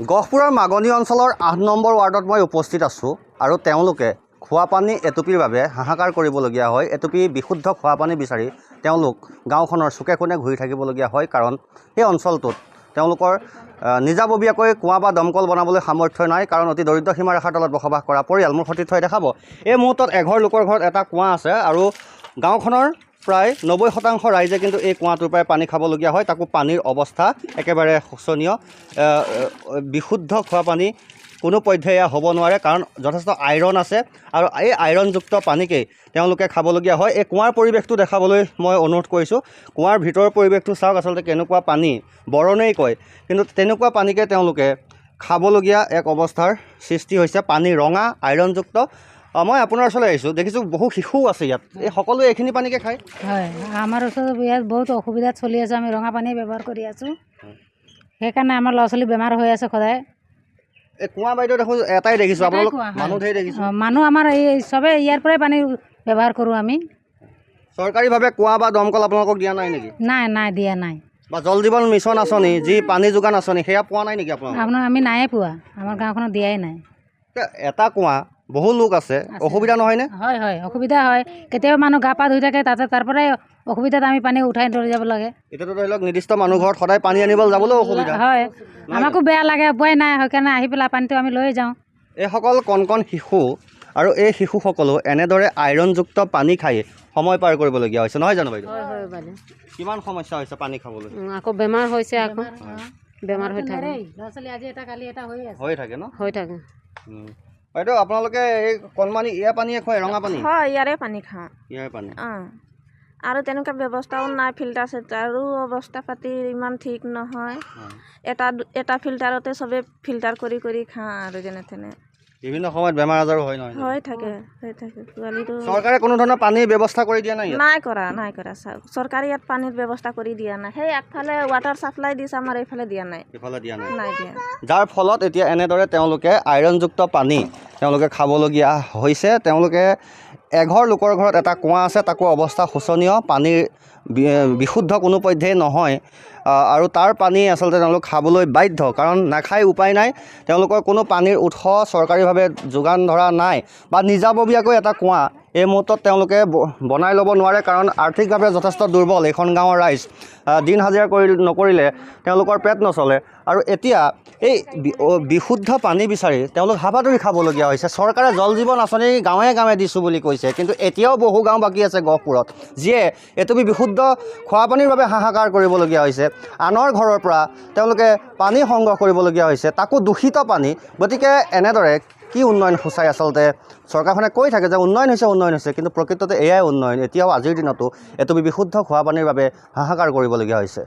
গহপুৰৰ মাগনি অঞ্চলৰ ৮ নম্বৰ ৱাৰ্ডত মই উপস্থিত আছোঁ আৰু তেওঁলোকে খোৱাপানী এটুপিৰ বাবে হাহাকাৰ কৰিবলগীয়া হয়। এটুপি বিশুদ্ধ খোৱাপানী বিচাৰি তেওঁলোক গাঁওখনৰ চুকে কোণে ঘূৰি থাকিবলগীয়া হয়, কাৰণ এই অঞ্চলটোত তেওঁলোকৰ নিজাববীয়াকৈ কুঁৱা বা দমকল বনাবলৈ সামৰ্থ্য নাই, কাৰণ অতি দৰিদ্ৰ সীমা ৰেখাৰ তলত বসবাস কৰা পৰিয়াল। মোৰ সতীৰ্থই দেখাব, এই মুহূৰ্তত এঘৰ লোকৰ ঘৰত এটা কুঁৱা আছে আৰু গাঁওখনৰ প্ৰায় ৯০% ৰাইজে কিন্তু এই কুঁৱাটোৰ পৰাই পানী খাবলগীয়া হয়। তাকো পানীৰ অৱস্থা একেবাৰে শোচনীয়। বিশুদ্ধ খোৱা পানী কোনো পধ্যে এয়া হ'ব নোৱাৰে, কাৰণ যথেষ্ট আইৰণ আছে আৰু এই আইৰণযুক্ত পানীকেই তেওঁলোকে খাবলগীয়া হয়। এই কুঁৱাৰ পৰিৱেশটো দেখাবলৈ মই অনুৰোধ কৰিছোঁ। কুঁৱাৰ ভিতৰৰ পৰিৱেশটো চাওক, আচলতে কেনেকুৱা পানী, বৰণেই কয়, কিন্তু তেনেকুৱা পানীকে তেওঁলোকে খাবলগীয়া এক অৱস্থাৰ সৃষ্টি হৈছে। পানী ৰঙা, আইৰণযুক্ত। মই আপোনাৰ ওচৰলৈ আহিছোঁ, দেখিছোঁ বহু শিশুও আছে ইয়াত। এই সকলোৱে এইখিনি পানীকে খায়? হয়, আমাৰ ওচৰত ইয়াত বহুত অসুবিধাত চলি আছে। আমি ৰঙা পানী ব্যৱহাৰ কৰি আছোঁ, সেইকাৰণে আমাৰ ল'ৰা ছোৱালী বেমাৰ হৈ আছে সদায়। এই কুঁৱা বাইদেউ দেখোঁ এটাই দেখিছোঁ, আপোনালোক মানুহ ধেৰ দেখিছোঁ। মানুহ আমাৰ এই চবেই ইয়াৰ পৰাই পানী ব্যৱহাৰ কৰোঁ আমি। চৰকাৰীভাৱে কুঁৱা বা দমকল আপোনালোকক দিয়া নাই নেকি? নাই নাই, দিয়া নাই। বা জল জীৱন মিছন আঁচনি, যি পানী যোগান আঁচনি, সেয়া পোৱা নাই নেকি আপোনালোকে? আপোনাৰ আমি নায়ে পোৱা, আমাৰ গাঁওখনত দিয়াই নাই। এটা কুঁৱা, বহু লোক আছে, অসুবিধা নহয়নে? হয় হয়, অসুবিধা হয়। কেতিয়াবা মানুহ গা পা ধুই থাকে, তাৰ পৰাই অসুবিধাত আমি পানী উঠাই লৈ যাব লাগে। এতিয়াতো ধৰি লওক নিৰ্দিষ্ট মানুহ ঘৰত সদায় পানী আনিবলৈ যাবলৈও অসুবিধা হয়, আমাকো বেয়া লাগে, উপায় নাই, সেইকাৰণে আহি পেলাই পানীটো আমি লৈ যাওঁ। এইসকল কণ কণ শিশু আৰু এই শিশুসকলো এনেদৰে আইৰণযুক্ত পানী খাই সময় পাৰ কৰিবলগীয়া হৈছে, নহয় জানো বাইদেউ? হয় হয় বাইদেউ, কিমান সমস্যা হৈছে পানী খাবলৈ? আকৌ বেমাৰ হৈছে, আকৌ বেমাৰ হৈ থাকে, ল'ৰা ছোৱালী আজি এটা কালি এটা হৈ থাকে ন? হৈ থাকে। বাইদেউ আপোনালোকে এই কণমানি এয়া পানীয়ে খুৱাই, ৰঙা পানী? হয়, ইয়াৰে পানী খাওঁ। ইয়াৰ পানী আৰু তেনেকুৱা ব্যৱস্থাও নাই, ফিল্টাৰ চিল্টাৰো অৱস্থা পাতি ইমান ঠিক নহয়। এটা ফিল্টাৰতে চবে ফিল্টাৰ কৰি কৰি খাওঁ আৰু যেনে তেনে। বিভিন্ন সময়ত বেমাৰ আজাৰো হয় নহয়? হৈ থাকে পোৱালিটো। চৰকাৰে কোনো ধৰণৰ পানীৰ ব্যৱস্থা কৰি দিয়া নাই? নাই কৰা চৰকাৰে ইয়াত পানীৰ ব্যৱস্থা কৰি দিয়া নাই। সেই আগফালে ৱাটাৰ চাপ্লাই দিছে, আমাৰ এইফালে দিয়া নাই। এইফালে দিয়া নাই? নাই দিয়া। যাৰ ফলত এতিয়া এনেদৰে তেওঁলোকে আইৰণযুক্ত পানী তেওঁলোকে খাবলগীয়া হৈছে। তেওঁলোকে এঘৰ লোকৰ ঘৰত এটা কুঁৱা আছে, তাকো অৱস্থা শোচনীয়, পানীৰ বিশুদ্ধ কোনো পধ্যেই নহয় আৰু তাৰ পানী আচলতে তেওঁলোক খাবলৈ বাধ্য, কাৰণ নাখাই উপায় নাই। তেওঁলোকৰ কোনো পানীৰ উৎস চৰকাৰীভাৱে যোগান ধৰা নাই বা নিজাববীয়াকৈ এটা কুঁৱা এই মুহূৰ্তত তেওঁলোকে বনাই ল'ব নোৱাৰে, কাৰণ আৰ্থিকভাৱে যথেষ্ট দুৰ্বল এইখন গাঁৱৰ ৰাইজ। দিন হাজিৰা নকৰিলে তেওঁলোকৰ পেট নচলে আৰু এতিয়া এই বিশুদ্ধ পানী বিচাৰি তেওঁলোক হাবাথুৰি খাবলগীয়া হৈছে। চৰকাৰে জল জীৱন আঁচনি গাঁৱে গাঁৱে দিছোঁ বুলি কৈছে, কিন্তু এতিয়াও বহু গাঁও বাকী আছে গহপুৰত, যিয়ে এটুপি বিশুদ্ধ খোৱাপানীৰ বাবে হাহাকাৰ কৰিবলগীয়া হৈছে। আনৰ ঘৰৰ পৰা তেওঁলোকে পানী সংগ্ৰহ কৰিবলগীয়া হৈছে, তাকো দূষিত পানী। গতিকে এনেদৰে কি উন্নয়ন সূচাই আচলতে চৰকাৰখনে কৈ থাকে যে উন্নয়ন হৈছে, কিন্তু প্ৰকৃততে এয়াই উন্নয়ন। এতিয়াও আজিৰ দিনতো এটুপি বিশুদ্ধ খোৱাপানীৰ বাবে হাহাকাৰ কৰিবলগীয়া হৈছে।